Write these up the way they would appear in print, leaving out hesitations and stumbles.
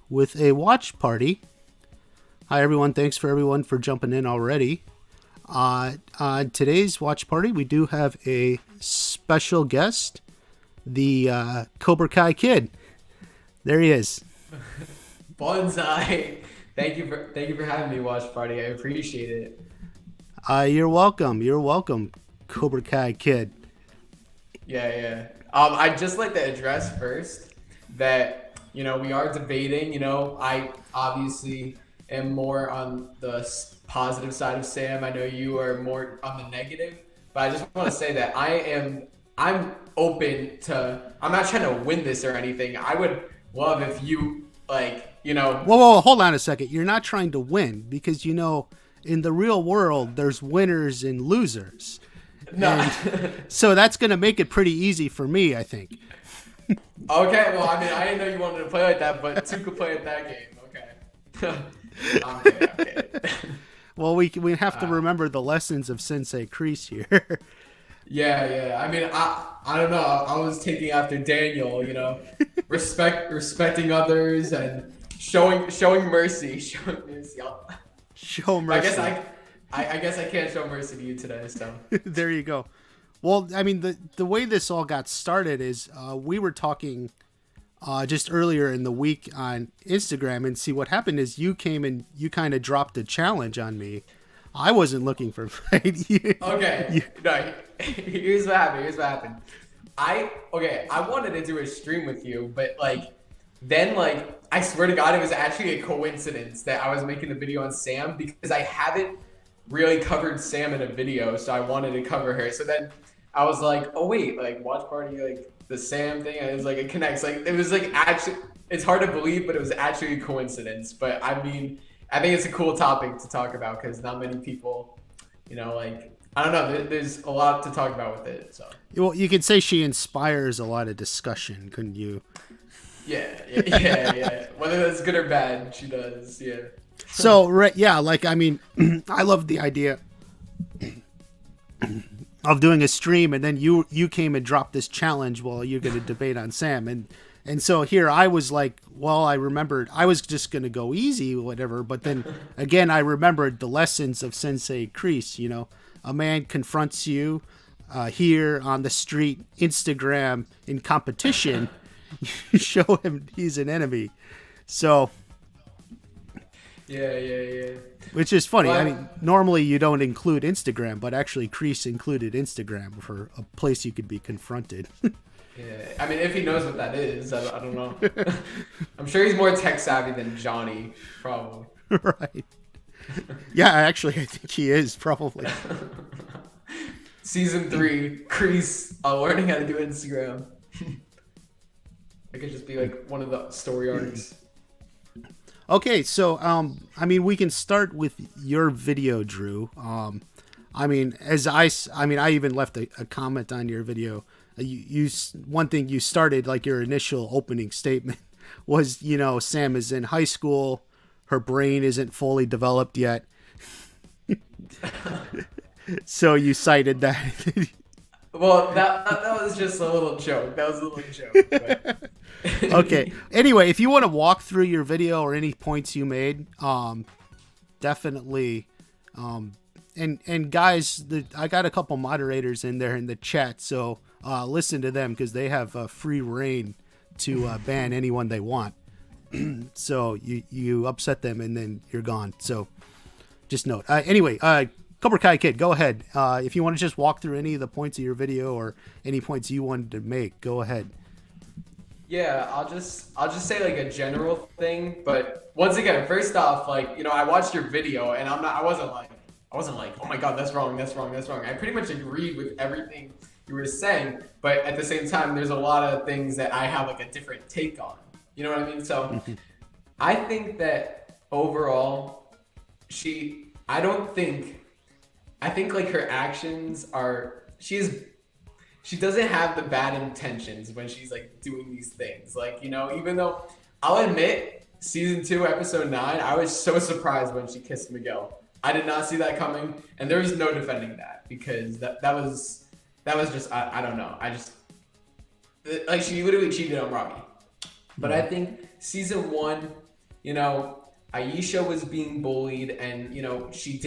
with a watch party. Hi, everyone. Thanks for everyone for jumping in already. On today's watch party, we do have a special guest, the Cobra Kai Kid. There he is. Bonsai. Thank you for having me, Watch Party. I appreciate it. You're welcome. You're welcome, Cobra Kai Kid. Yeah. I'd just like to address first that, we are debating. I obviously am more on the positive side of Sam. I know you are more on the negative, but I just want to say that I'm open to, I'm not trying to win this or anything. I would love if you Whoa, hold on a second. You're not trying to win because, in the real world, there's winners and losers. No. So that's going to make it pretty easy for me, I think. Okay, well, I didn't know you wanted to play like that, but two could play at that game. Okay. Okay. Well, we have to remember the lessons of Sensei Kreese here. Yeah. I don't know. I was taking after Daniel, respecting others and showing mercy. Show mercy. I guess I can't show mercy to you today, so. There you go. Well, the way this all got started is we were talking just earlier in the week on Instagram, and see what happened is you came and you kind of dropped a challenge on me. I wasn't looking for a fight. Okay. No, here's what happened. I wanted to do a stream with you, but then I swear to God, it was actually a coincidence that I was making the video on Sam because I haven't really covered Sam in a video, so I wanted to cover her. So then I was like, oh wait, watch party, the Sam thing, and it was it connects. It was actually, it's hard to believe, but it was actually a coincidence. But I think it's a cool topic to talk about because not many people, I don't know, there's a lot to talk about with it. So well, you could say she inspires a lot of discussion, couldn't you? Yeah. Whether that's good or bad, she does. Yeah. So right, yeah, I love the idea of doing a stream, and then you came and dropped this challenge while you're going to debate on Sam, and so here I was like, well, I remembered I was just going to go easy, whatever, but then again I remembered the lessons of Sensei Kreese. A man confronts you here on the street, Instagram, in competition. You show him he's an enemy. So yeah. Which is funny. Well, normally you don't include Instagram, but actually Kreese included Instagram for a place you could be confronted. Yeah, if he knows what that is, I don't know. I'm sure he's more tech savvy than Johnny, probably. Right. Yeah, actually, I think he is, probably. Season 3, Kreese learning how to do Instagram. It could just be one of the story arcs. Okay, so we can start with your video, Drew. I even left a comment on your video. You one thing you started, your initial opening statement was, Sam is in high school, her brain isn't fully developed yet. So you cited that. Well, that was just a little joke. But... Okay. Anyway, if you want to walk through your video or any points you made, definitely. And guys, I got a couple moderators in there in the chat, so listen to them because they have free reign to ban anyone they want. So you upset them and then you're gone. So just note. Anyway, Cobra Kai Kid, go ahead. If you want to just walk through any of the points of your video or any points you wanted to make, go ahead. Yeah, I'll just say a general thing, but once again, first off, I watched your video and I wasn't like, oh my God, that's wrong. I pretty much agreed with everything you were saying, but at the same time, there's a lot of things that I have a different take on. You know what I mean? So I think that overall, I think her actions are, she doesn't have the bad intentions when she's doing these things. Even though I'll admit, season 2, episode 9, I was so surprised when she kissed Miguel. I did not see that coming, and there was no defending that because that was just, I don't know. She literally cheated on Robbie. But I think season 1, you know, Aisha was being bullied, and she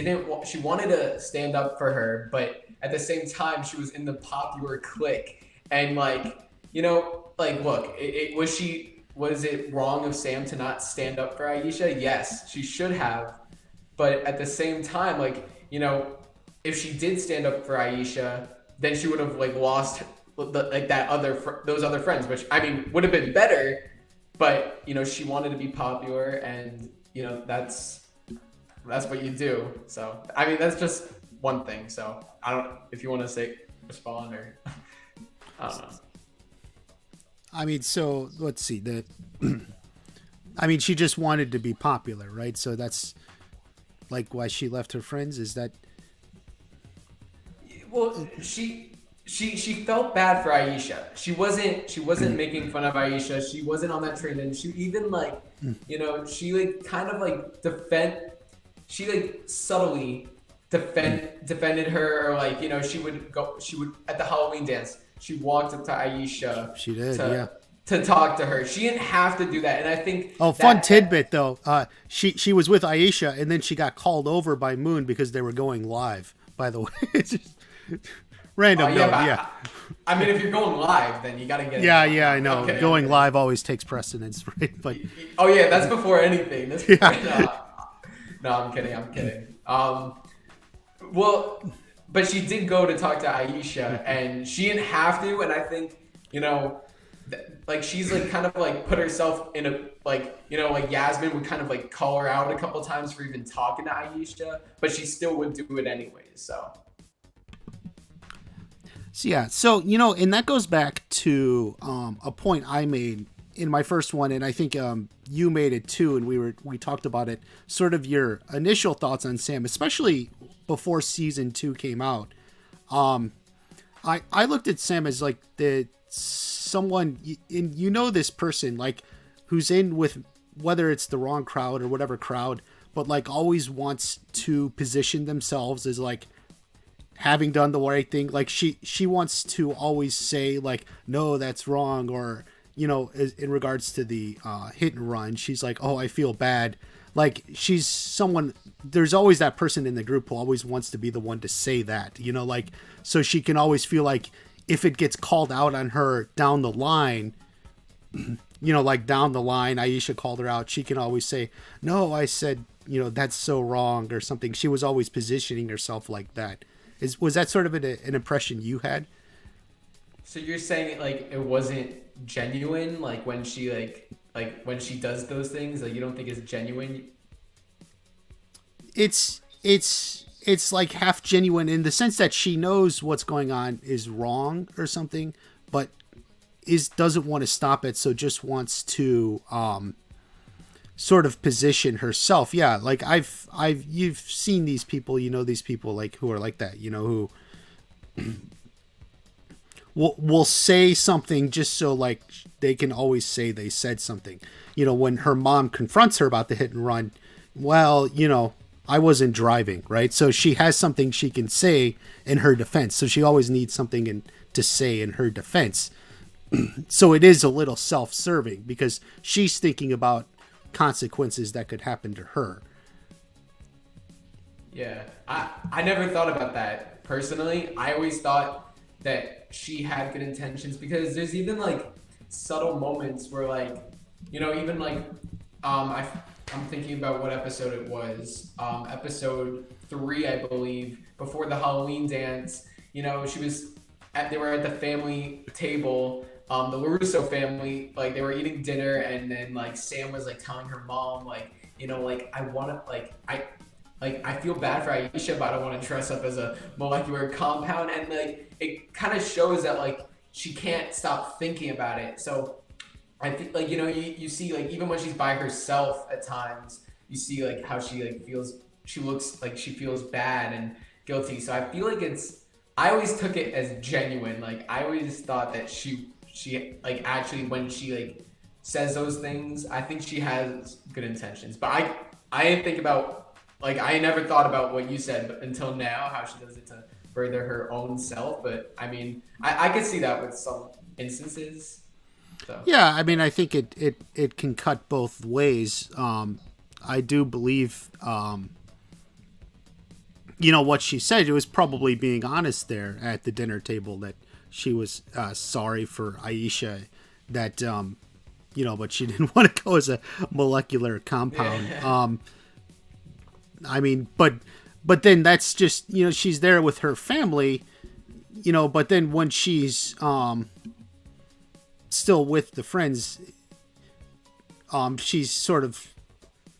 wanted to stand up for her, but at the same time she was in the popular clique, and look, was it wrong of Sam to not stand up for Aisha? Yes, she should have, but at the same time, if she did stand up for Aisha, then she would have lost those other friends, which I mean would have been better, but she wanted to be popular, and that's what you do. So I mean that's just one thing. So I don't if you want to respond or I don't know. I mean, so let's see. I mean, she just wanted to be popular, right? So that's why she left her friends. Is that? Well, she felt bad for Aisha. She wasn't making fun of Aisha. She wasn't on that train, and she even she kind of subtly defended her, or she would at the Halloween dance. She walked up to Aisha. She did, to talk to her. She didn't have to do that, and I think. Oh, fun tidbit though. She was with Aisha, and then she got called over by Moon because they were going live. By the way, it's just random. I mean, if you're going live, then you got to get. Yeah, I know. Okay, going live always takes precedence, right? But oh yeah, that's before anything. No, I'm kidding. Well, but she did go to talk to Aisha, and she didn't have to. And I think she's kind of put herself in a Yasmin would kind of call her out a couple times for even talking to Aisha, but she still would do it anyways. So yeah, so and that goes back to a point I made in my first one, and I think you made it too, and we talked about it. Sort of your initial thoughts on Sam, especially before season 2 came out. I looked at Sam as someone, and this person who's in with, whether it's the wrong crowd or whatever crowd, but always wants to position themselves as having done the right thing. She wants to always say no, that's wrong, or in regards to the hit and run, she's oh, I feel bad. She's someone, there's always that person in the group who always wants to be the one to say that, so she can always feel if it gets called out on her down the line, down the line, Aisha called her out, she can always say, no, I said, that's so wrong or something. She was always positioning herself like that. Was that sort of an impression you had? So you're saying it wasn't genuine, when she when she does those things, you don't think it's genuine? It's half genuine in the sense that she knows what's going on is wrong or something, but doesn't want to stop it, so just wants to sort of position herself. Yeah, you've seen these people, these people who are like that, who will say something just so they can always say they said something. When her mom confronts her about the hit and run, well, I wasn't driving, right? So she has something she can say in her defense. So she always needs something to say in her defense. So it is a little self-serving because she's thinking about consequences that could happen to her. Yeah, I never thought about that personally. I always thought that she had good intentions, because there's even subtle moments where I'm thinking about what episode it was. Episode 3, I believe, before the Halloween dance. They were at the family table. The LaRusso family, they were eating dinner, and then Sam was telling her mom, I want to, I feel bad for Aisha, but I don't want to dress up as a molecular compound, and it kind of shows that she can't stop thinking about it. So I think you see even when she's by herself at times, you see how she feels, she looks she feels bad and guilty. So I feel I always took it as genuine. I always thought that she actually, when she says those things, I think she has good intentions. But I didn't think about I never thought about what you said until now, how she does it to further her own self. But I mean, I could see that with some instances. So Yeah, I mean, I think it can cut both ways. I do believe, what she said. It was probably being honest there at the dinner table that she was sorry for Aisha, that but she didn't want to go as a molecular compound. yeah. I mean, but then that's just she's there with her family, but then when she's still with the friends, she's sort of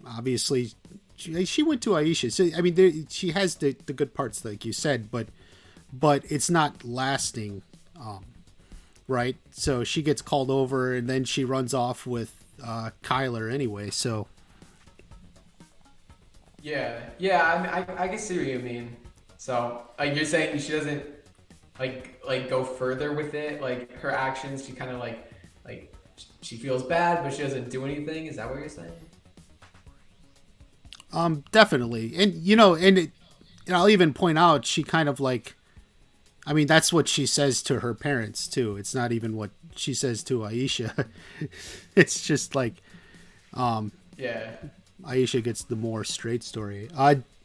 obviously she went to Aisha. So I mean, she has the good parts like you said, but it's not lasting, right? So she gets called over and then she runs off with Kyler anyway. So yeah. I can see what you mean. So like you're saying she doesn't like go further with it. Like her actions, she kind of like she feels bad, but she doesn't do anything. Is that what you're saying? definitely, and and I'll even point out she kind of like. I mean, that's what she says to her parents too. It's not even what she says to Aisha. It's just like Yeah. Aisha gets the more straight story.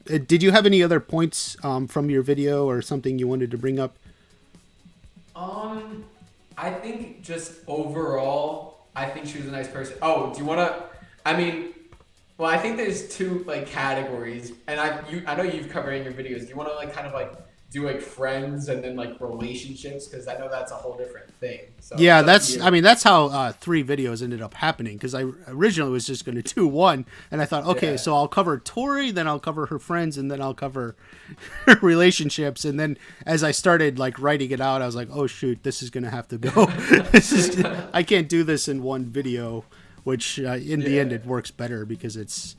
Did you have any other points from your video or something you wanted to bring up? I think just overall, I think she was a nice person. Oh, do you want to? I mean, well, I think there's two like categories, and I know you've covered in your videos. Do you want to like kind of like do like friends and then like relationships? Because I know that's a whole different thing. So Yeah, it's up to that's. you. I mean, that's how 3 videos ended up happening. Because I originally was just going to do one, and I thought, okay, Yeah. so I'll cover Tori, then I'll cover her friends, and then I'll cover her relationships. And then as I started like writing it out, I was like, oh shoot, this is going to have to go. I can't do this in one video. Which in the end Yeah. it works better because it's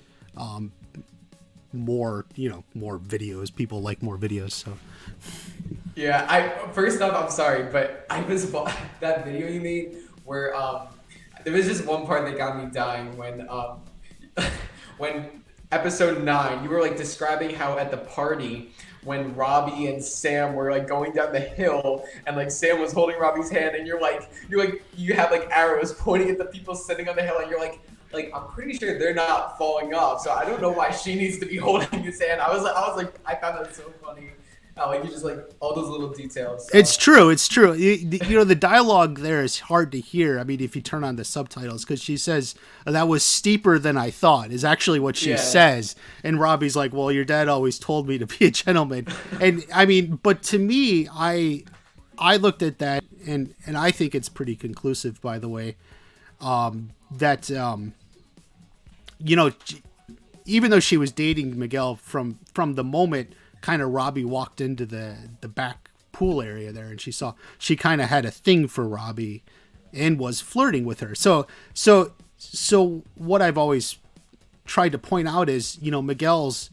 more more videos. People like more videos. So Yeah, I first off, I'm sorry, but I was that video you made where there was just one part that got me dying when when episode 9 you were like describing how at the party when Robbie and Sam were like going down the hill and like Sam was holding Robbie's hand and you have like arrows pointing at the people sitting on the hill and you're like I'm pretty sure they're not falling off, so I don't know why she needs to be holding his hand. I was like I found that so funny. Like you just like all those little details. So. it's true. It's true. The dialogue there is hard to hear. I mean, if you turn on the subtitles, because she says that was steeper than I thought is actually what she Yeah. says, and Robbie's like, "Well, your dad always told me to be a gentleman," and I mean, but to me, I looked at that and I think it's pretty conclusive, by the way, that even though she was dating Miguel from the moment kind of Robbie walked into the back pool area there and she kind of had a thing for Robbie and was flirting with her. So what I've always tried to point out is, Miguel's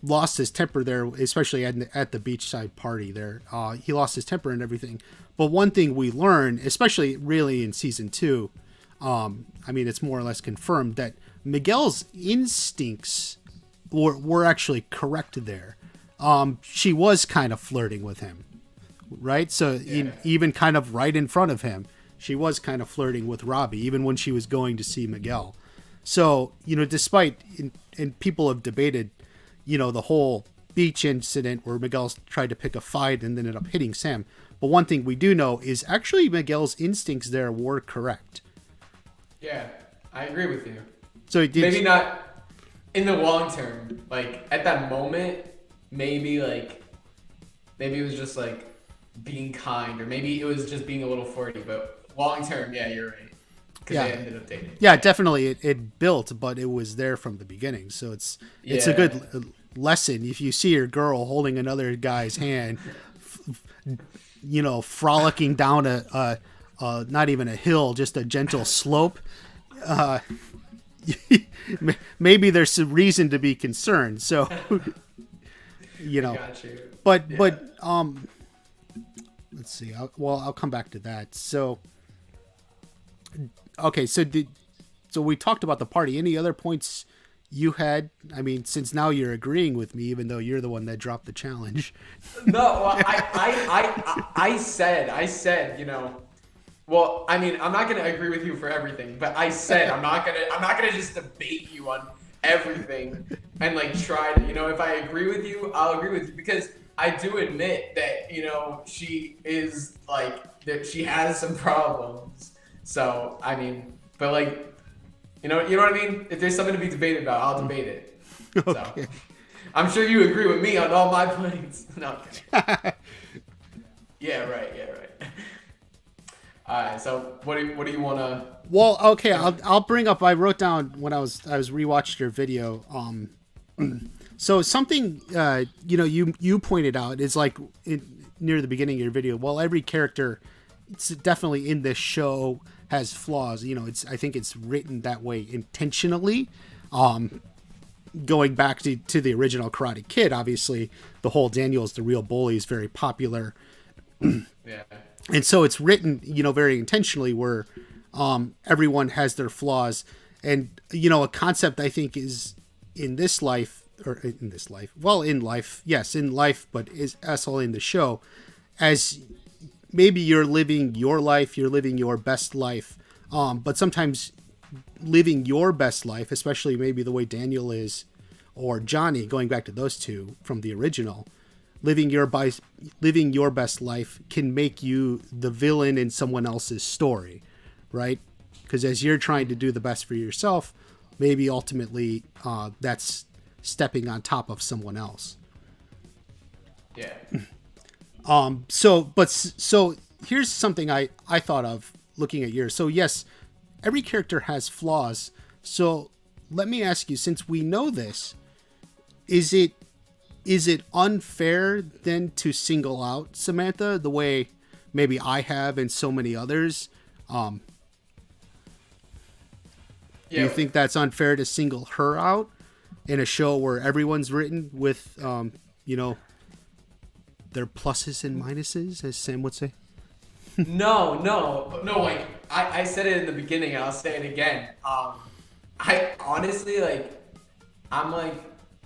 lost his temper there, especially at the beachside party there. He lost his temper and everything. But one thing we learn, especially really in season 2, I mean, it's more or less confirmed that Miguel's instincts were actually correct there. She was kind of flirting with him, right? So even kind of right in front of him, she was kind of flirting with Robbie, even when she was going to see Miguel. So, despite, and people have debated, the whole beach incident where Miguel tried to pick a fight and then ended up hitting Sam. But one thing we do know is actually Miguel's instincts there were correct. Yeah, I agree with you. So Maybe not in the long term. Like at that moment, maybe it was just like being kind, or maybe it was just being a little flirty. But long term, yeah, you're right. Because they ended up dating. Yeah, definitely it built, but it was there from the beginning. So it's a good lesson if you see your girl holding another guy's hand, frolicking down a not even a hill, just a gentle slope. Maybe there's some reason to be concerned. So, Got you. but let's see. I'll come back to that. So, okay. So we talked about the party. Any other points you had? I mean, since now you're agreeing with me, even though you're the one that dropped the challenge. No, well, I said, Well, I mean, I'm not gonna agree with you for everything, but I said I'm not gonna just debate you on everything and like try to, if I agree with you, I'll agree with you because I do admit that, she is like that she has some problems. So I mean, but like, you know what I mean? If there's something to be debated about, I'll debate it. Okay. So I'm sure you agree with me on all my points. No, I'm kidding. Yeah, right. All right. So what do you want to? Well, okay. I'll bring up. I wrote down when I was rewatched your video. So something you pointed out is like near the beginning of your video. Well, every character, it's definitely in this show has flaws. I think it's written that way intentionally. Going back to the original Karate Kid, obviously the whole Daniel's the real bully is very popular. Yeah. And so it's written, very intentionally where everyone has their flaws. And, a concept I think is in life, but is also in the show, as maybe you're living your life, you're living your best life. But sometimes living your best life, especially maybe the way Daniel is, or Johnny, going back to those two from the original, living your best life can make you the villain in someone else's story, right? Because as you're trying to do the best for yourself, maybe ultimately that's stepping on top of someone else. Yeah. So here's something I thought of looking at yours. So yes, every character has flaws. So let me ask you, since we know this, is it unfair then to single out Samantha the way maybe I have and so many others? Do you think that's unfair to single her out in a show where everyone's written with, their pluses and minuses, as Sam would say? No. Like I said it in the beginning, and I'll say it again. I honestly I'm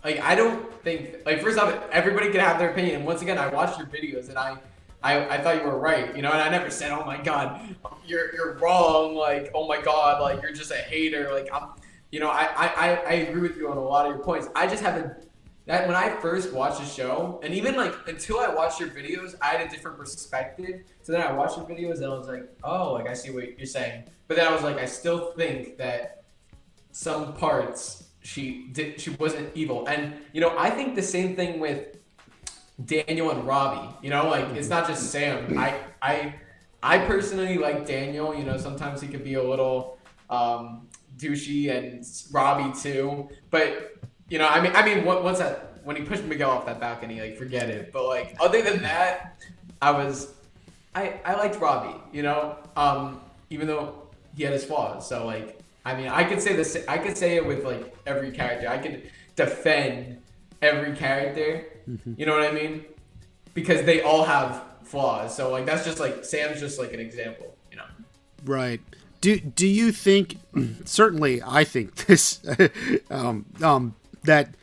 I don't think first off, everybody can have their opinion. Once again, I watched your videos and I thought you were right, and I never said, oh my god, you're wrong, oh my god, you're just a hater, I agree with you on a lot of your points. I just haven't. That when I first watched the show, and even until I watched your videos, I had a different perspective. So then I watched your videos and I was like, oh, I see what you're saying. But then I was like, I still think that some parts she wasn't evil. And I think the same thing with Daniel and Robbie. It's not just Sam. I personally like Daniel. Sometimes he could be a little douchey, and Robbie too. But when he pushed Miguel off that balcony, forget it. But other than that, I liked Robbie, even though he had his flaws. So I could say this. I could say it with every character. I could defend every character. Mm-hmm. You know what I mean? Because they all have flaws. So that's just Sam's just an example. Right. Do you think? Certainly, I think this. That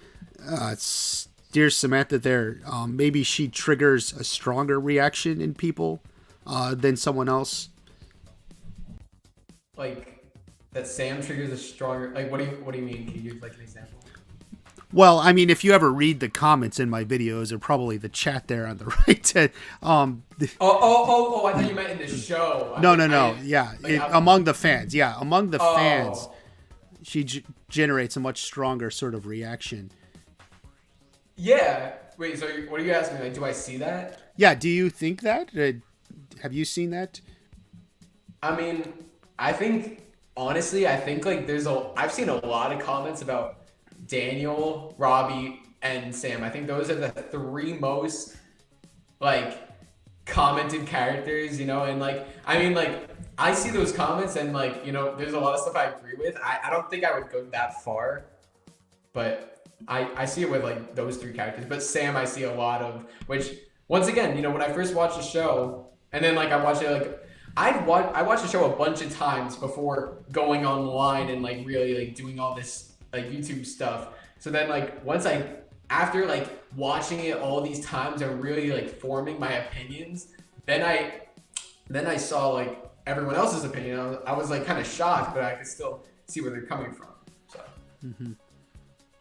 dear Samantha there, maybe she triggers a stronger reaction in people than someone else. That Sam triggers a stronger. What do you mean? Can you give an example? Well, I mean, if you ever read the comments in my videos, or probably the chat there on the right. I thought you meant in the show. No. Yeah, among the fans. Yeah, among the fans, she generates a much stronger sort of reaction. Yeah. Wait. So what are you asking me? Do I see that? Yeah. Do you think that? Have you seen that? I mean, I think honestly, I've seen a lot of comments about Daniel, Robbie, and Sam. I think those are the three most commented characters, and I see those comments and there's a lot of stuff I agree with. I don't think I would go that far, but I see it with those three characters. But Sam, I see a lot of, which once again, when I first watched the show, and then I watched it I watched the show a bunch of times before going online and really doing all this YouTube stuff. So then after watching it all these times and really forming my opinions, then I saw everyone else's opinion. I was like kind of shocked, but I could still see where they're coming from. So.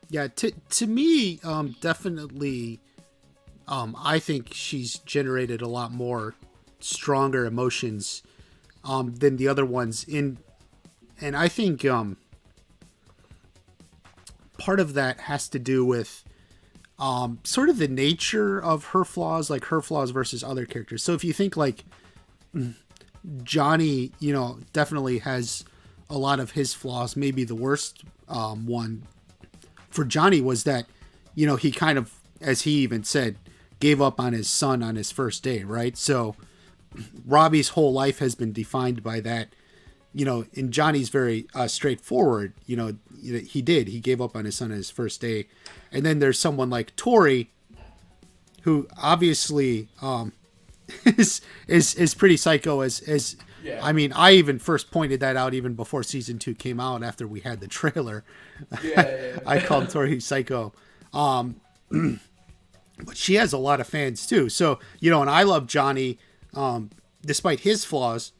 Yeah, to me, definitely, I think she's generated a lot more stronger emotions than the other ones. And I think part of that has to do with sort of the nature of her flaws, like her flaws versus other characters. So if you think like Johnny, you know, definitely has a lot of his flaws. Maybe the worst one for Johnny was that, you know, he kind of, as he even said, gave up on his son on his first day, right? So Robbie's whole life has been defined by that. You know, and Johnny's very straightforward. You know, he gave up on his son on his first day. And then there's someone like Tori, who obviously is pretty psycho. Yeah. I mean, I even first pointed that out even before season 2 came out. After we had the trailer, I called Tori psycho. But she has a lot of fans too. So, you know, and I love Johnny, despite his flaws.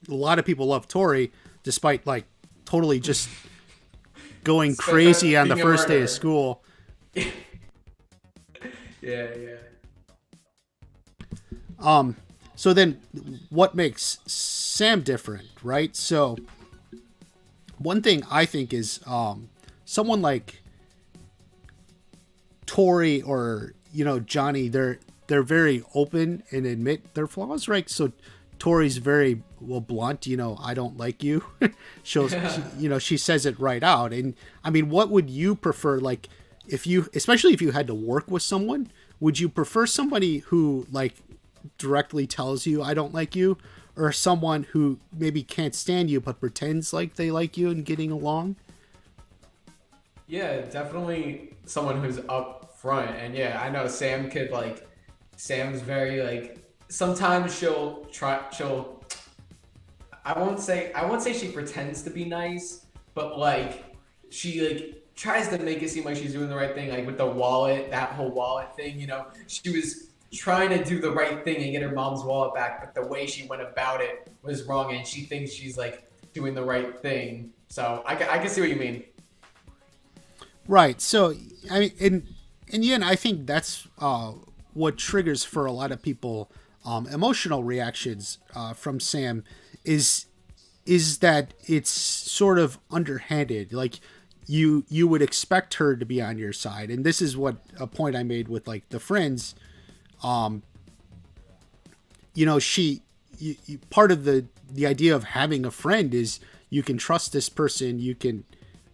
A lot of people love Tori, despite like totally just going crazy on the first day of school. Yeah. So then what makes Sam different, right? So one thing I think is someone like Tori or, you know, Johnny, they're very open and admit their flaws, right? So Tori's very blunt, you know, I don't like you. She says it right out. And I mean, what would you prefer? Like especially if you had to work with someone, would you prefer somebody who like directly tells you I don't like you, or someone who maybe can't stand you but pretends like they like you and getting along? Yeah, definitely someone who's up front. And yeah, I know Sam's very like, sometimes she'll I won't say she pretends to be nice, but like she like tries to make it seem like she's doing the right thing, like with the wallet, that whole wallet thing, you know. She was trying to do the right thing and get her mom's wallet back, but the way she went about it was wrong, and she thinks she's like doing the right thing. So I can see what you mean. Right. So I mean, in the end, I think that's what triggers for a lot of people emotional reactions from Sam is that it's sort of underhanded. Like you would expect her to be on your side, and this is what a point I made with like the friends. You know, part of the idea of having a friend is you can trust this person, you can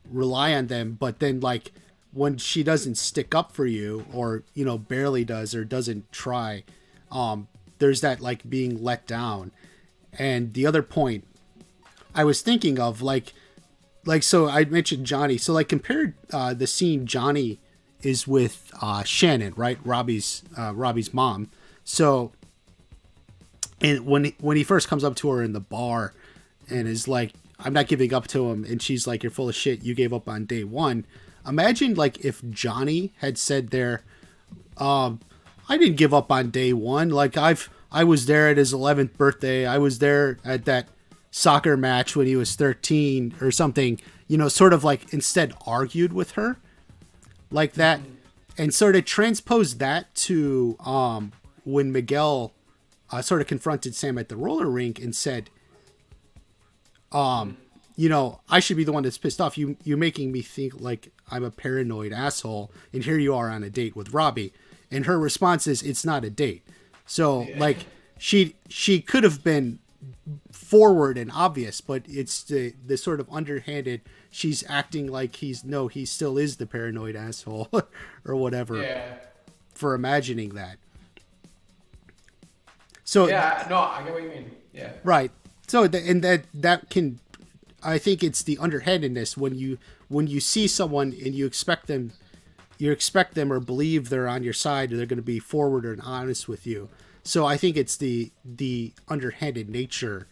rely on them, but then like when she doesn't stick up for you, or, you know, barely does or doesn't try, there's that like being let down. And the other point I was thinking of, like so I mentioned Johnny. So like compared the scene Johnny is with Shannon, right? Robbie's mom. So, and when he first comes up to her in the bar and is like, I'm not giving up to him, and she's like, you're full of shit, you gave up on day one. Imagine like if Johnny had said there, I didn't give up on day one. Like I was there at his 11th birthday. I was there at that soccer match when he was 13 or something, you know, sort of like instead argued with her like that, and sort of transpose that to when Miguel sort of confronted Sam at the roller rink and said, you know, I should be the one that's pissed off. You're making me think like I'm a paranoid asshole, and here you are on a date with Robbie. And her response is, it's not a date. So like she could have been forward and obvious, but it's the sort of underhanded, she's acting like he still is the paranoid asshole or whatever for imagining that. So yeah, no, I get what you mean. Yeah. Right. So that can, I think it's the underhandedness when you see someone and you expect them or believe they're on your side, or they're going to be forward and honest with you. So I think it's the underhanded nature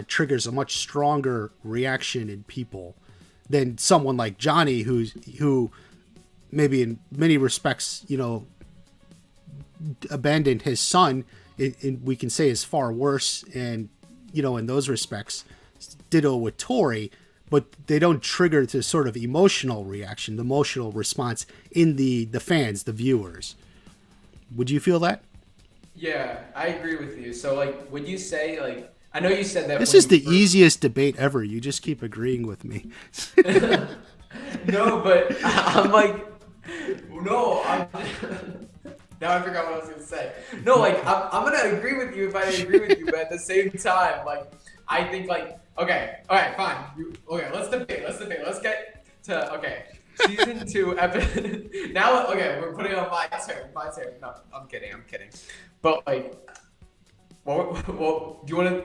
triggers a much stronger reaction in people than someone like Johnny, who maybe in many respects, you know, abandoned his son we can say is far worse, and in those respects, ditto with Tori, but they don't trigger the sort of emotional reaction, the emotional response in the fans, the viewers. Would you feel that? Yeah, I agree with you. So like, would you say like, I know you said that This when is you the first- easiest debate ever. You just keep agreeing with me. No, but I'm like, no, now I forgot what I was gonna say. No, like I'm gonna agree with you if I agree with you, but at the same time, like I think like okay, all right, fine. Okay, let's debate. Let's get to okay. Season 2 episode. Now, okay, we're putting on my turn. No, I'm kidding. But like, what do you want to?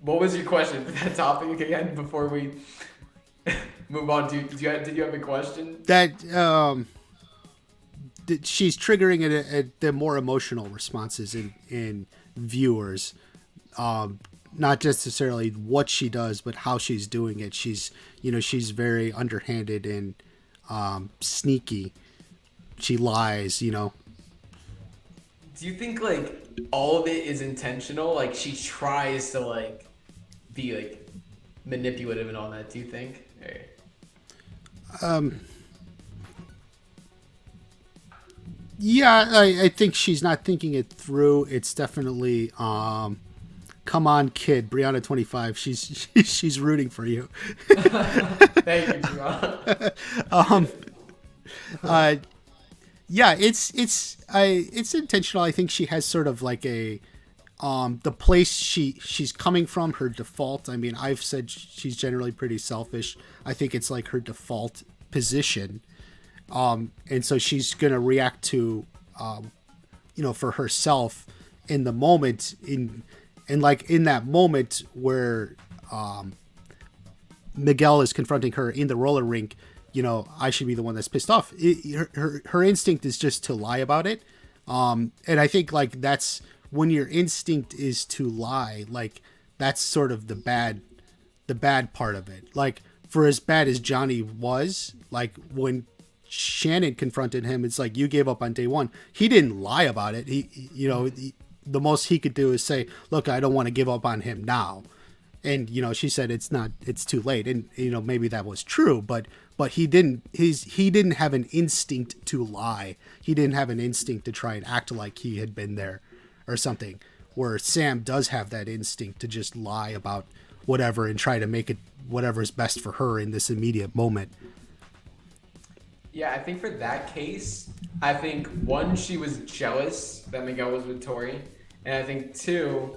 What was your question for that topic again before we move on? Did you have a question? That she's triggering it at the more emotional responses in viewers, not just necessarily what she does, but how she's doing it. She's very underhanded and sneaky. She lies. Do you think like all of it is intentional? Like she tries to like be like manipulative and all that. Do you think? Yeah, I think she's not thinking it through. It's definitely come on, kid, Brianna 25. She's rooting for you. Thank you, Brianna. Yeah, it's intentional. I think she has sort of like a the place she's coming from, her default. I mean, I've said she's generally pretty selfish. I think it's like her default position. And so she's going to react to for herself in the moment, and like in that moment where Miguel is confronting her in the roller rink, I should be the one that's pissed off. Her instinct is just to lie about it. And I think like that's when your instinct is to lie, like that's sort of the bad part of it. Like for as bad as Johnny was, like when Shannon confronted him, it's like you gave up on day one. He didn't lie about it. The most he could do is say, look, I don't want to give up on him now. And, she said it's too late. And, maybe that was true, but he didn't have an instinct to lie. He didn't have an instinct to try and act like he had been there or something, where Sam does have that instinct to just lie about whatever and try to make it whatever's best for her in this immediate moment. Yeah, I think for that case, I think one, she was jealous that Miguel was with Tori, and I think two,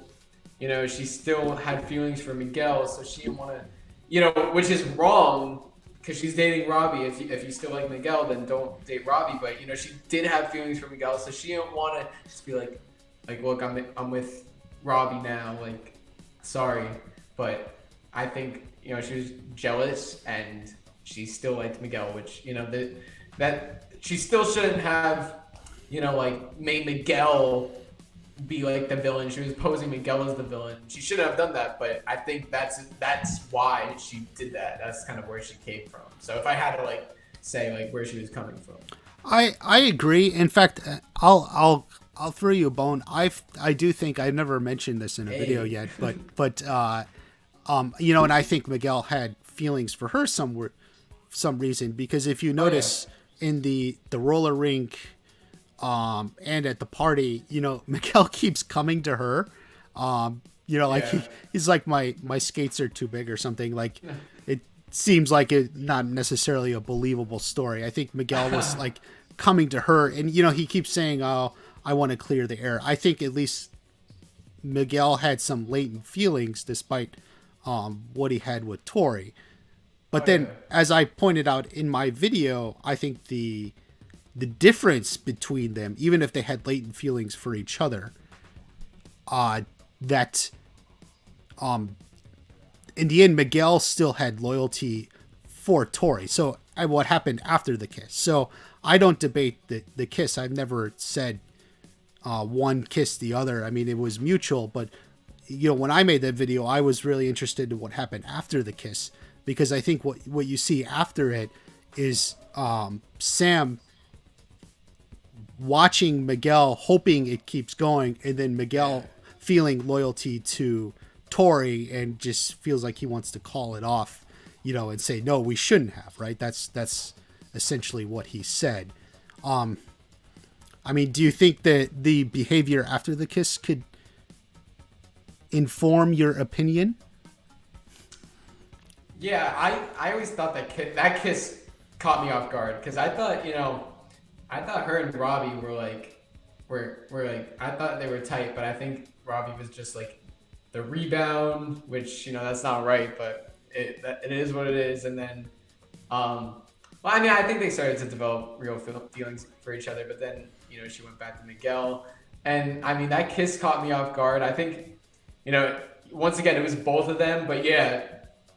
she still had feelings for Miguel, so she didn't want to, which is wrong because she's dating Robbie. If you still like Miguel, then don't date Robbie. But she did have feelings for Miguel, so she didn't want to just be like, look, I'm with Robbie now, like, sorry, but I think she was jealous and she still liked Miguel, which that she still shouldn't have like made Miguel be like the villain. She was posing Miguel as the villain. She shouldn't have done that, but I think that's why she did that. That's kind of where she came from. So if I had to like say like where she was coming from, I agree. In fact, I'll throw you a bone. I do think I've never mentioned this in a video yet, but and I think Miguel had feelings for her some reason, because if you notice in the roller rink and at the party, Miguel keeps coming to her. He's like my skates are too big or something. Like it seems like it not necessarily a believable story. I think Miguel was like coming to her, and he keeps saying, "Oh, I want to clear the air." I think at least Miguel had some latent feelings despite what he had with Tori. But then, as I pointed out in my video, I think the difference between them, even if they had latent feelings for each other, that in the end, Miguel still had loyalty for Tori. So what happened after the kiss? So I don't debate the kiss. I've never said one kissed the other. I mean, it was mutual. But when I made that video, I was really interested in what happened after the kiss, because I think what you see after it is Sam watching Miguel, hoping it keeps going, and then Miguel feeling loyalty to Tori and just feels like he wants to call it off, and say, no, we shouldn't have, right? That's essentially what he said. I mean, do you think that the behavior after the kiss could inform your opinion? Yeah, I always thought that kiss caught me off guard because I thought her and Robbie were like I thought they were tight, but I think Robbie was just like the rebound, which that's not right, but it is what it is. And then, well, I mean, I think they started to develop real feelings for each other, but then she went back to Miguel, and I mean that kiss caught me off guard. I think once again it was both of them, but yeah,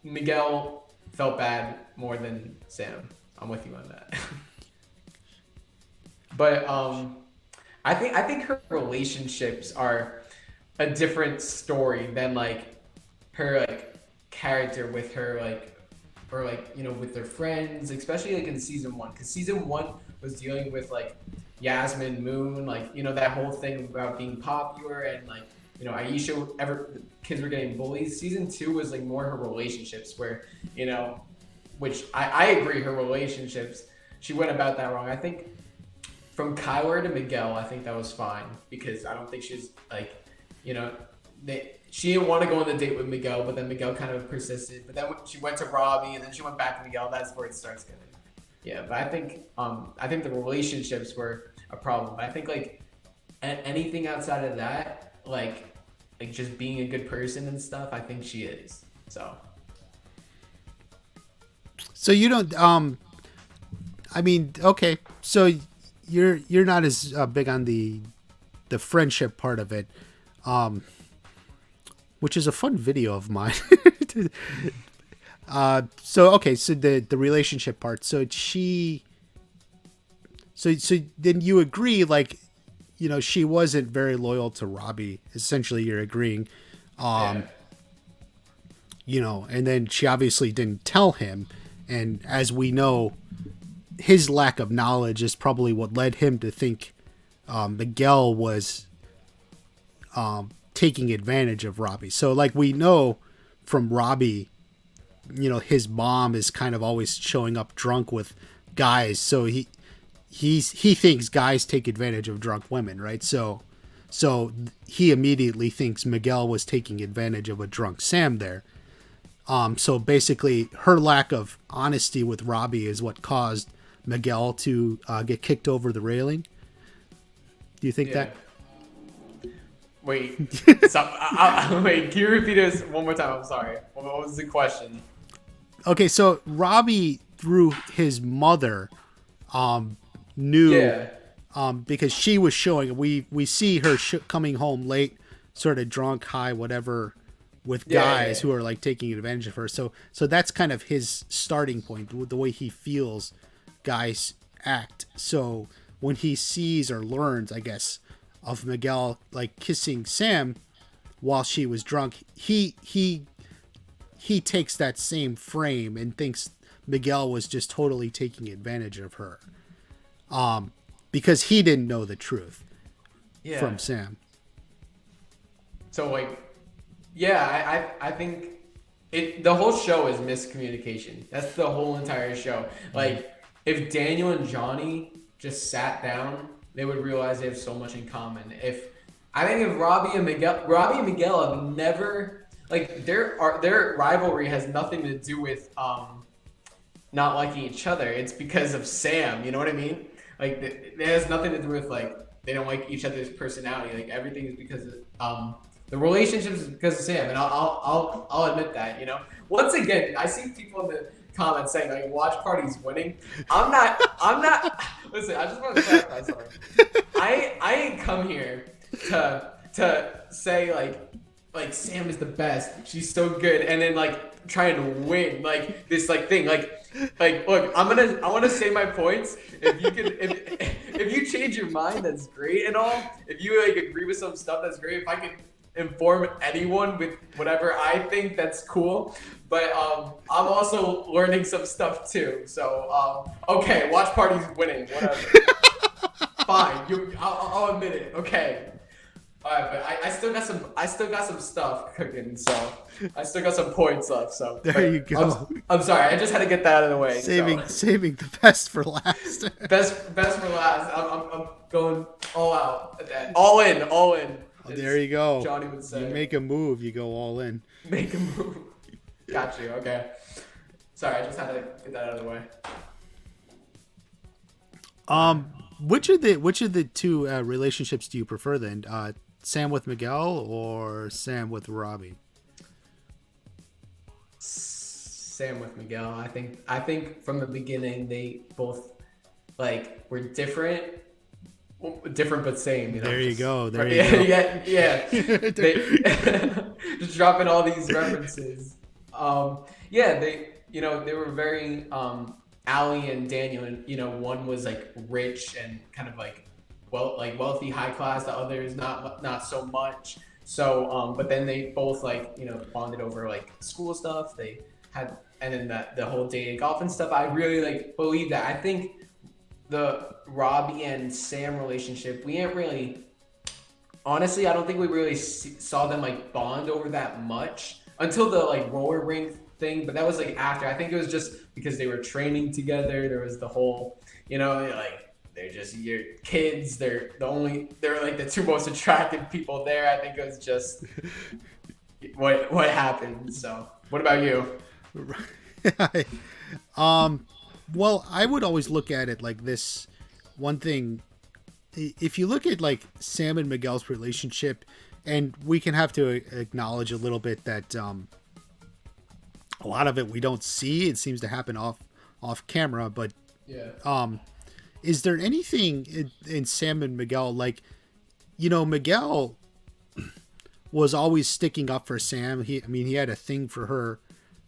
Miguel felt bad more than Sam. I'm with you on that. But I think her relationships are a different story than like her like character with her or with their friends, especially like in season 1, because season 1 was dealing with like Yasmin, Moon, like that whole thing about being popular and like Aisha, kids were getting bullied. Season 2 was like more her relationships where which I agree, her relationships, she went about that wrong. I think from Kyler to Miguel, I think that was fine because I don't think she's like she didn't want to go on the date with Miguel, but then Miguel kind of persisted. But then she went to Robbie, and then she went back to Miguel. That's where it starts getting. Yeah, but I think the relationships were a problem. But I think like anything outside of that, like just being a good person and stuff, I think she is. So you don't. I mean, okay. So you're not as big on the friendship part of it. Which is a fun video of mine. So the relationship part. So then you agree, like, she wasn't very loyal to Robbie. Essentially, you're agreeing. And then she obviously didn't tell him. And as we know, his lack of knowledge is probably what led him to think Miguel was taking advantage of Robbie. So like we know from Robbie, his mom is kind of always showing up drunk with guys. So he thinks guys take advantage of drunk women, right? So he immediately thinks Miguel was taking advantage of a drunk Sam there. So basically her lack of honesty with Robbie is what caused Miguel to get kicked over the railing. Do you think that? Wait, wait, can you repeat this one more time? I'm sorry. What was the question? Okay, so Robbie, through his mother, knew, because she was showing, we see her coming home late, sort of drunk, high, whatever, with guys who are like taking advantage of her. So that's kind of his starting point, the way he feels guys act. So when he sees or learns, I guess, of Miguel like kissing Sam while she was drunk, he takes that same frame and thinks Miguel was just totally taking advantage of her, because he didn't know the truth from Sam. So like, I think the whole show is miscommunication. That's the whole entire show. Like if Daniel and Johnny just sat down, they would realize they have so much in common. I think if Robbie and Miguel have never, like, their rivalry has nothing to do with not liking each other. It's because of Sam. You know what I mean? Like it has nothing to do with like they don't like each other's personality. Like everything is because of the relationships is because of Sam, and I'll admit that. Once again, I see people in the comments saying like WatchParty's winning. I'm not. Listen, I just want to clarify something. I ain't come here to say like Sam is the best. She's so good, and then like trying to win like this like thing like look. I want to say my points. If you change your mind, that's great and all. If you like agree with some stuff, that's great. If I can inform anyone with whatever I think, that's cool. But I'm also learning some stuff too. So okay, WatchParty's winning. Whatever. fine. I'll admit it. Okay. All right, but I still got some stuff cooking, so I still got some points left. So there you go. I'm sorry. I just had to get that out of the way. Saving the best for last. best for last. I'm going all out at that. All in. Oh, there you go. Johnny would say. You make a move, you go all in. Make a move. Got you. Okay. Sorry, I just had to get that out of the way. Which of the two relationships do you prefer then? Sam with Miguel or Sam with Robbie? Sam with Miguel. I think from the beginning they both like were different but same. You know. There you go. There you go. Yeah. Just dropping all these references. They were very Allie and Daniel, and one was like rich and kind of like wealthy, high class. The other is not so much. So but then they both bonded over like school stuff. They had, and then the whole dating, golf and stuff. I really believe that. I think the Robbie and Sam relationship, we ain't really, honestly, I don't think we really saw them bond over that much until the roller rink thing, but that was after. I think it was just because they were training together. There was the whole, they're just your kids. They're the two most attractive people there. I think it was just what happened. So, what about you? Well, I would always look at it like this. One thing, if you look at Sam and Miguel's relationship, and we can have to acknowledge a little bit that a lot of it we don't see. It seems to happen off camera, but yeah. Is there anything in Sam and Miguel, Miguel was always sticking up for Sam. He had a thing for her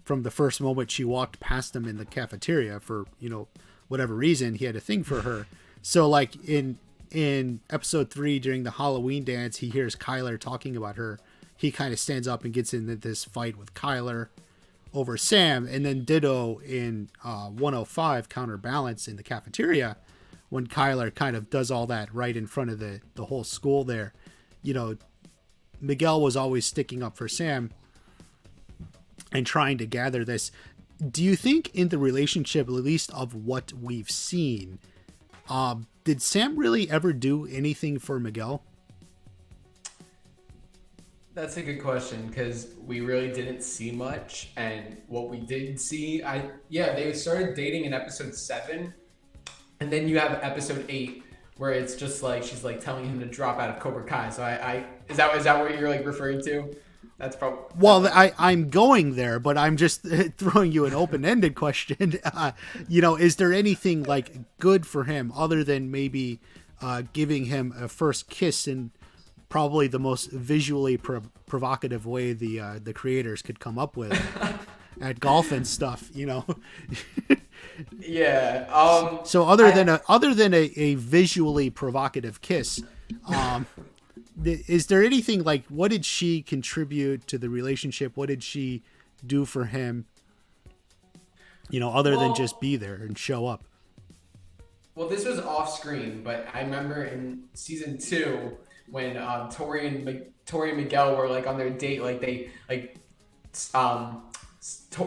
from the first moment she walked past him in the cafeteria for, whatever reason. He had a thing for her. So in episode 3 during the Halloween dance, he hears Kyler talking about her. He kind of stands up and gets into this fight with Kyler over Sam. And then ditto in 105 Counterbalance in the cafeteria, when Kyler kind of does all that right in front of the whole school there. Miguel was always sticking up for Sam and trying to gather this. Do you think in the relationship, at least of what we've seen, did Sam really ever do anything for Miguel? That's a good question, because we really didn't see much, and what we did see, they started dating in episode 7, and then you have episode 8 where it's just she's telling him to drop out of Cobra Kai. So is that what you're referring to? That's probably. Well, I'm going there, but I'm just throwing you an open-ended question. Is there anything good for him other than maybe giving him a first kiss in probably the most visually provocative way the creators could come up with at golf and stuff? Yeah. So other than a visually provocative kiss, is there anything what did she contribute to the relationship? What did she do for him? Other than just be there and show up. Well, this was off screen, but I remember in season 2 when Tori and Miguel were on their date,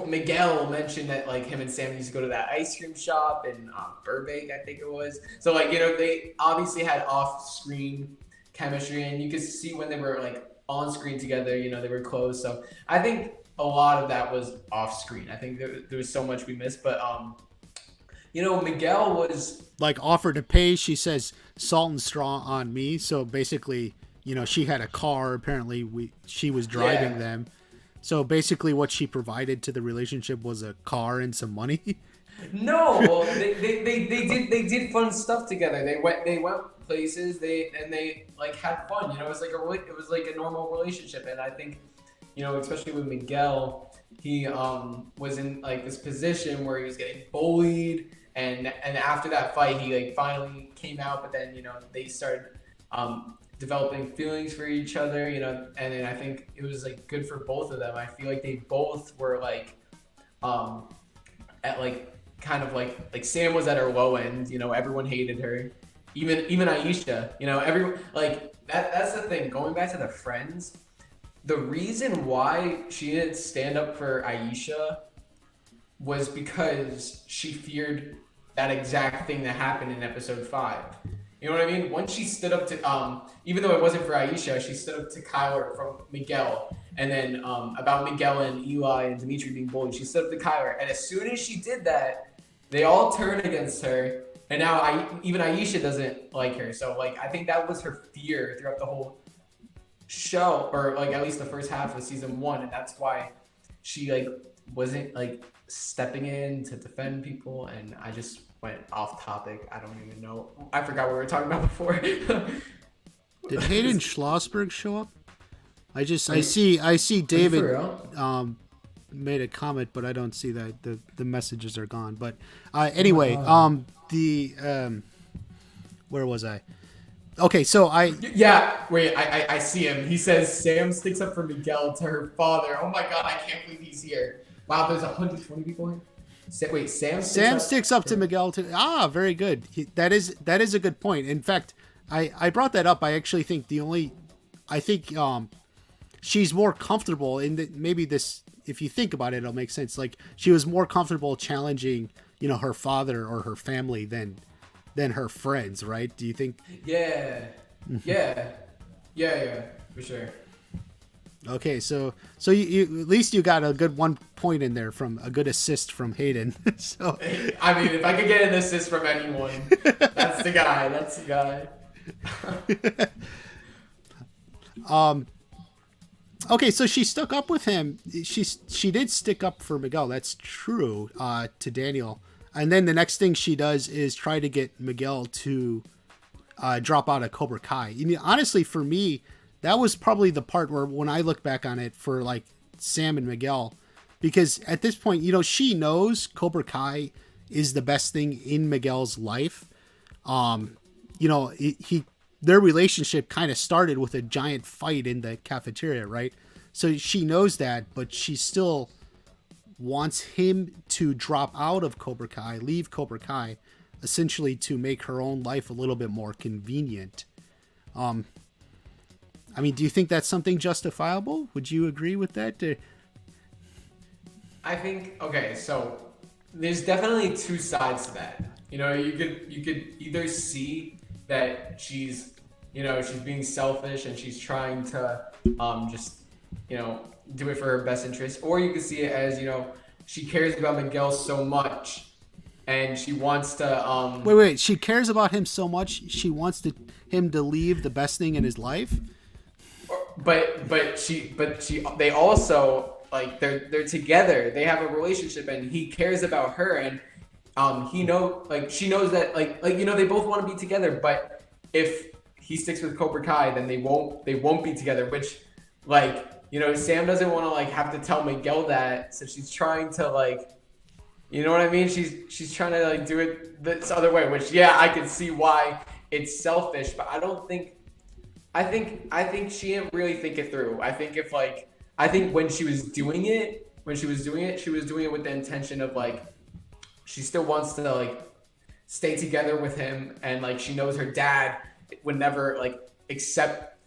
Miguel mentioned that him and Sam used to go to that ice cream shop in Burbank, I think it was. So they obviously had off-screen chemistry, and you could see when they were on screen together, they were close. So I think a lot of that was off screen. I think there was so much we missed, but Miguel was offered to pay. She says salt and straw on me. So basically, she had a car. Apparently, she was driving them. So basically, what she provided to the relationship was a car and some money. No, well, they did fun stuff together. They went places. They had fun. It was a normal relationship. And I think, especially with Miguel, he was in this position where he was getting bullied, and after that fight, he finally came out. But then they started developing feelings for each other. And then I think it was good for both of them. I feel they both were at kind of Sam was at her low end. Everyone hated her, even Aisha, you know, everyone like that's the thing. Going back to the friends, the reason why she didn't stand up for Aisha was because she feared that exact thing that happened in episode 5. You know what I mean? Once she stood up to even though it wasn't for Aisha, she stood up to Kyler from Miguel, and then about Miguel and Eli and Dimitri being bullied. She stood up to Kyler, and as soon as she did that, they all turned against her, and now even Aisha doesn't like her. So like I think that was her fear throughout the whole show, or like at least the first half of season 1, and that's why she like wasn't like stepping in to defend people. And I just went off topic. I don't even know. I forgot what we were talking about before. Did Hayden Schlossberg show up? I see David made a comment, but I don't see that the messages are gone. But anyway, where was I? Okay, so I see him. He says Sam sticks up for Miguel to her father. Oh my god, I can't believe he's here. Wow, there's 120 people here. Sam sticks up to Miguel to very good. That is a good point. In fact, I brought that up. I actually think she's more comfortable in that. Maybe this, if you think about it, it'll make sense. Like she was more comfortable challenging, you know, her father or her family than her friends, right? Do you think? Yeah, for sure. Okay, so you at least you got a good 1 point in there from a good assist from Hayden. So I mean, if I could get an assist from anyone, that's the guy. That's the guy. Okay, so she stuck up with him. She did stick up for Miguel. That's true. To Daniel, and then the next thing she does is try to get Miguel to drop out of Cobra Kai. I mean, honestly, for me, that was probably the part where, when I look back on it, for like Sam and Miguel, because at this point, you know, she knows Cobra Kai is the best thing in Miguel's life. You know, their relationship kind of started with a giant fight in the cafeteria, right? So she knows that, but she still wants him to drop out of Cobra Kai, leave Cobra Kai, essentially to make her own life a little bit more convenient. I mean, do you think that's something justifiable? Would you agree with that? I think, okay, so there's definitely two sides to that. You know, you could either see that she's, you know, she's being selfish and she's trying to just, you know, do it for her best interest, or you could see it as, you know, she cares about Miguel so much and she wants to wait, she cares about him so much she wants him to leave the best thing in his life? But they also, like, they're together. They have a relationship, and he cares about her, and she knows that like you know, they both want to be together. But if he sticks with Cobra Kai, then they won't be together. Which, like, you know, Sam doesn't want to like have to tell Miguel that, so she's trying to, like, you know what I mean? She's trying to like do it this other way. Which, yeah, I can see why it's selfish, but I don't think. I think she didn't really think it through. I think when she was doing it, she was doing it with the intention of, like, she still wants to, like, stay together with him, and, like, she knows her dad would never, like, accept,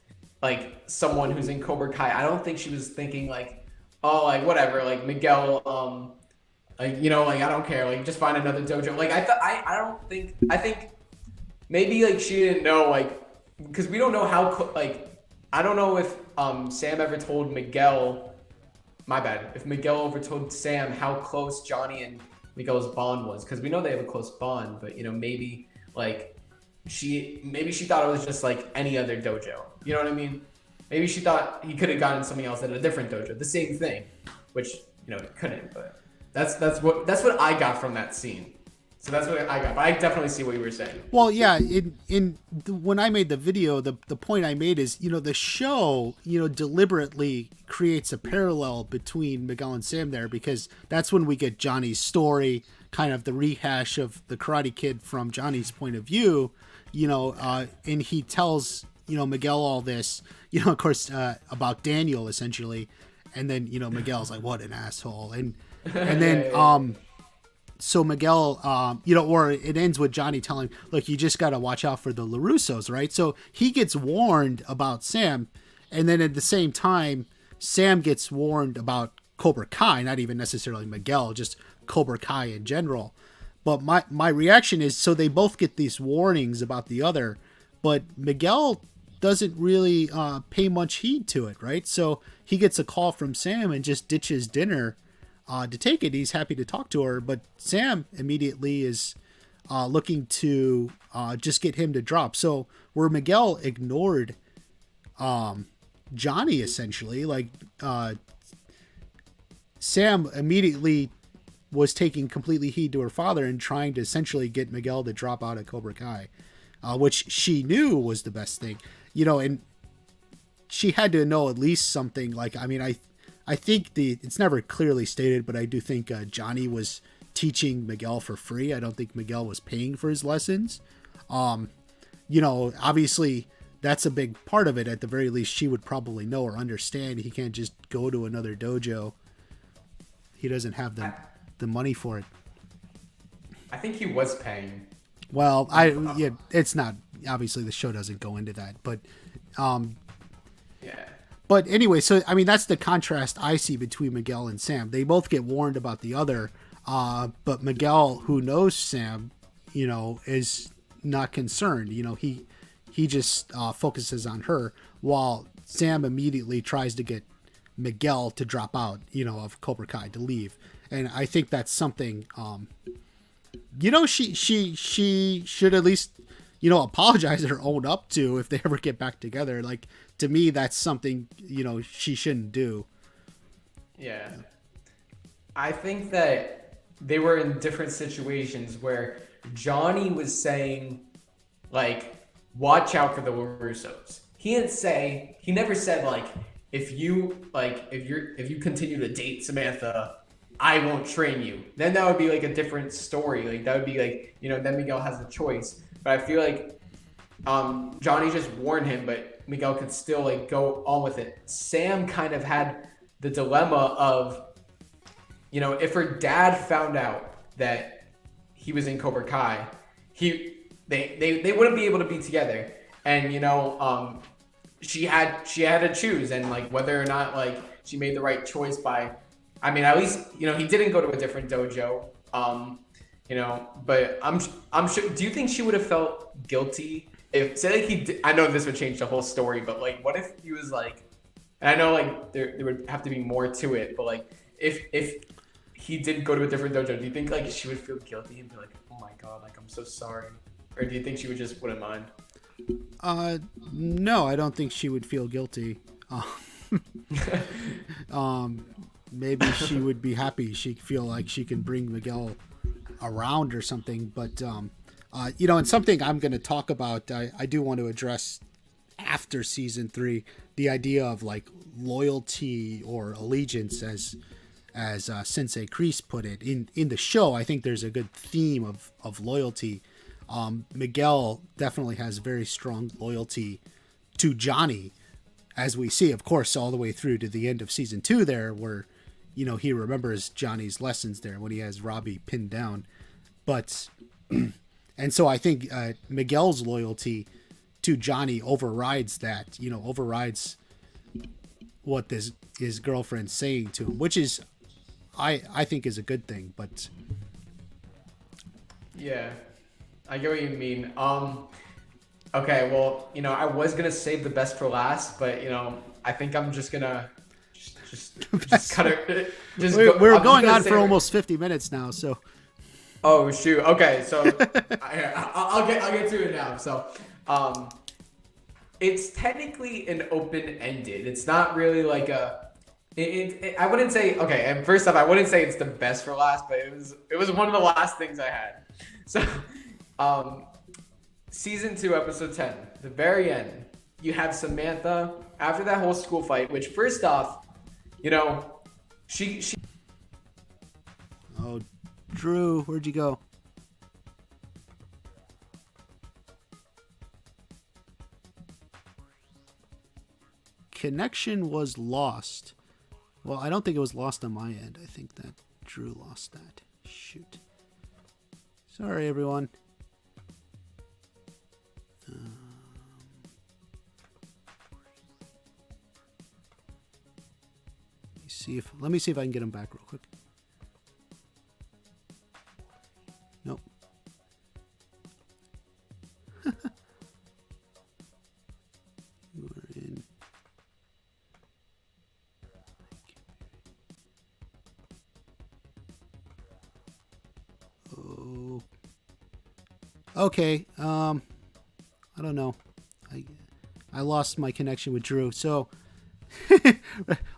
like, someone who's in Cobra Kai. I don't think she was thinking, like, oh, like, whatever, like, Miguel, like, you know, like, I don't care, like, just find another dojo. Like, I think maybe, like, she didn't know, like, because we don't know how, like, I don't know if Sam ever told Miguel, my bad, if Miguel ever told Sam how close Johnny and Miguel's bond was, because we know they have a close bond, but, you know, maybe she thought it was just like any other dojo, you know what I mean? Maybe she thought he could have gotten something else at a different dojo, the same thing, which, you know, he couldn't. But that's what I got from that scene. So that's what I got, but I definitely see what you were saying. Well, yeah, when I made the video, the point I made is, you know, the show, you know, deliberately creates a parallel between Miguel and Sam there, because that's when we get Johnny's story, kind of the rehash of the Karate Kid from Johnny's point of view, you know, and he tells, you know, Miguel all this, you know, of course, about Daniel, essentially, and then, you know, Miguel's like, what an asshole, and then, so Miguel, or it ends with Johnny telling, look, you just got to watch out for the LaRussos, right? So he gets warned about Sam. And then at the same time, Sam gets warned about Cobra Kai, not even necessarily Miguel, just Cobra Kai in general. But my reaction is, so they both get these warnings about the other, but Miguel doesn't really pay much heed to it, right? So he gets a call from Sam and just ditches dinner to take it. He's happy to talk to her, but Sam immediately is looking to just get him to drop. So where Miguel ignored Johnny, essentially, like Sam immediately was taking completely heed to her father and trying to essentially get Miguel to drop out of Cobra Kai, which she knew was the best thing, and she had to know at least something. Like, I mean, I think it's never clearly stated, but I do think Johnny was teaching Miguel for free. I don't think Miguel was paying for his lessons. Obviously that's a big part of it. At the very least, she would probably know or understand he can't just go to another dojo. He doesn't have the money for it. I think he was paying. Well, it's not, obviously the show doesn't go into that, but yeah. But anyway, so I mean that's the contrast I see between Miguel and Sam. They both get warned about the other, but Miguel, who knows Sam, is not concerned. He just focuses on her, while Sam immediately tries to get Miguel to drop out, of Cobra Kai, to leave. And I think that's something, she should at least, apologize or own up to if they ever get back together. Like, to me, that's something, she shouldn't do. Yeah. I think that they were in different situations where Johnny was saying, like, watch out for the LaRussos. He never said, like, if you continue to date Samantha, I won't train you. Then that would be like a different story. Like, that would be like, then Miguel has a choice. But I feel like Johnny just warned him, but Miguel could still like go on with it. Sam kind of had the dilemma of, if her dad found out that he was in Cobra Kai, they wouldn't be able to be together. And she had to choose, and like whether or not like she made the right choice by, I mean, at least he didn't go to a different dojo. But I'm sure. Do you think she would have felt guilty if, say, like he did, I know this would change the whole story, but like, what if he was like, and I know like there would have to be more to it, but like if he did go to a different dojo, do you think like she would feel guilty and be like, oh my god, like I'm so sorry, or do you think she would just wouldn't mind? No, I don't think she would feel guilty. Maybe she would be happy. She'd feel like she can bring Miguel around or something. But, and something I'm going to talk about, I do want to address after season 3, the idea of like loyalty or allegiance, as Sensei Kreese put it in the show. I think there's a good theme of loyalty. Miguel definitely has very strong loyalty to Johnny, as we see, of course, all the way through to the end of season 2 there, where, he remembers Johnny's lessons there when he has Robbie pinned down. But, and so I think Miguel's loyalty to Johnny overrides that, overrides what his girlfriend's saying to him, which is, I think is a good thing, but. Yeah, I get what you mean. Okay, well, I was gonna save the best for last, but I think I'm just gonna just cut it. We're going on for almost 50 minutes now, so. Oh shoot! Okay, so I'll get to it now. So, it's technically an open-ended. It's not really like a. I wouldn't say, okay. And first off, I wouldn't say it's the best for last, but it was one of the last things I had. So, season 2, episode 10, the very end, you have Samantha after that whole school fight. Which, first off, she. Oh, Drew, where'd you go? Connection was lost. Well, I don't think it was lost on my end. I think that Drew lost that. Shoot. Sorry, everyone. Let me see if I can get him back real quick. Nope. You are in. Oh. Okay. I don't know. I lost my connection with Drew. So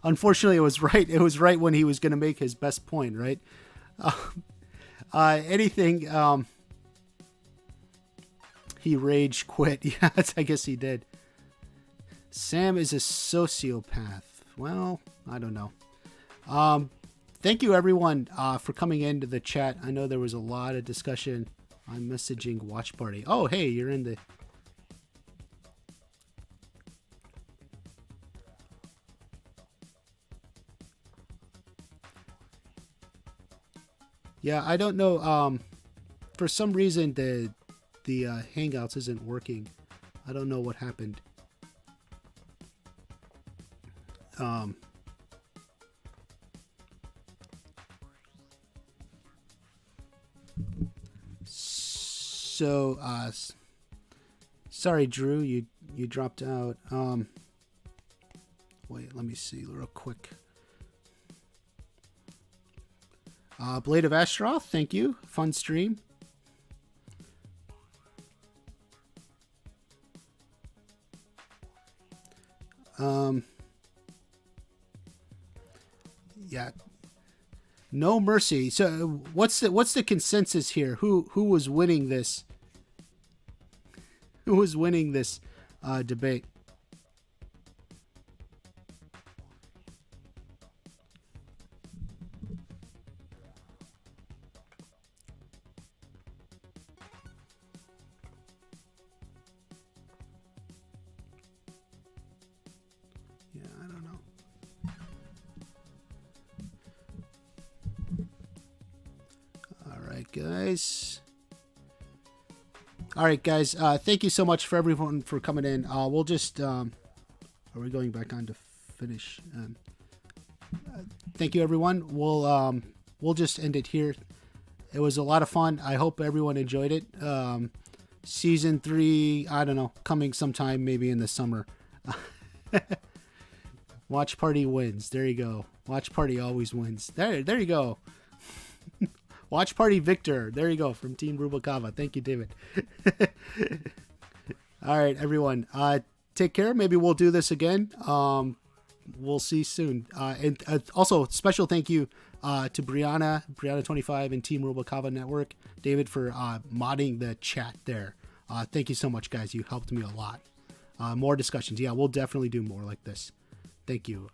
unfortunately it was right. It was right when he was going to make his best point, right? He rage quit. Yeah, I guess he did. Sam is a sociopath. Well, I don't know. Thank you everyone for coming into the chat. I know there was a lot of discussion on messaging WatchParty. Oh, hey, you're in the... Yeah, I don't know. For some reason, the Hangouts isn't working. I don't know what happened. So, sorry, Drew, you dropped out. Wait, let me see real quick. Blade of Ashroth, thank you. Fun stream. Yeah. No mercy. So what's the consensus here? Who was winning this? Who was winning this debate? Yeah, I don't know. All right, guys. Thank you so much for everyone for coming in. We'll just are we going back on to finish? Thank you, everyone. We'll just end it here. It was a lot of fun. I hope everyone enjoyed it. Season 3, I don't know, coming sometime maybe in the summer. WatchParty wins. There you go. WatchParty always wins. There you go. WatchParty Victor. There you go, from Team Rubikava. Thank you, David. All right, everyone. Take care. Maybe we'll do this again. We'll see soon. And also, special thank you to Brianna25 and Team Rubikava Network, David, for modding the chat there. Thank you so much, guys. You helped me a lot. More discussions. Yeah, we'll definitely do more like this. Thank you.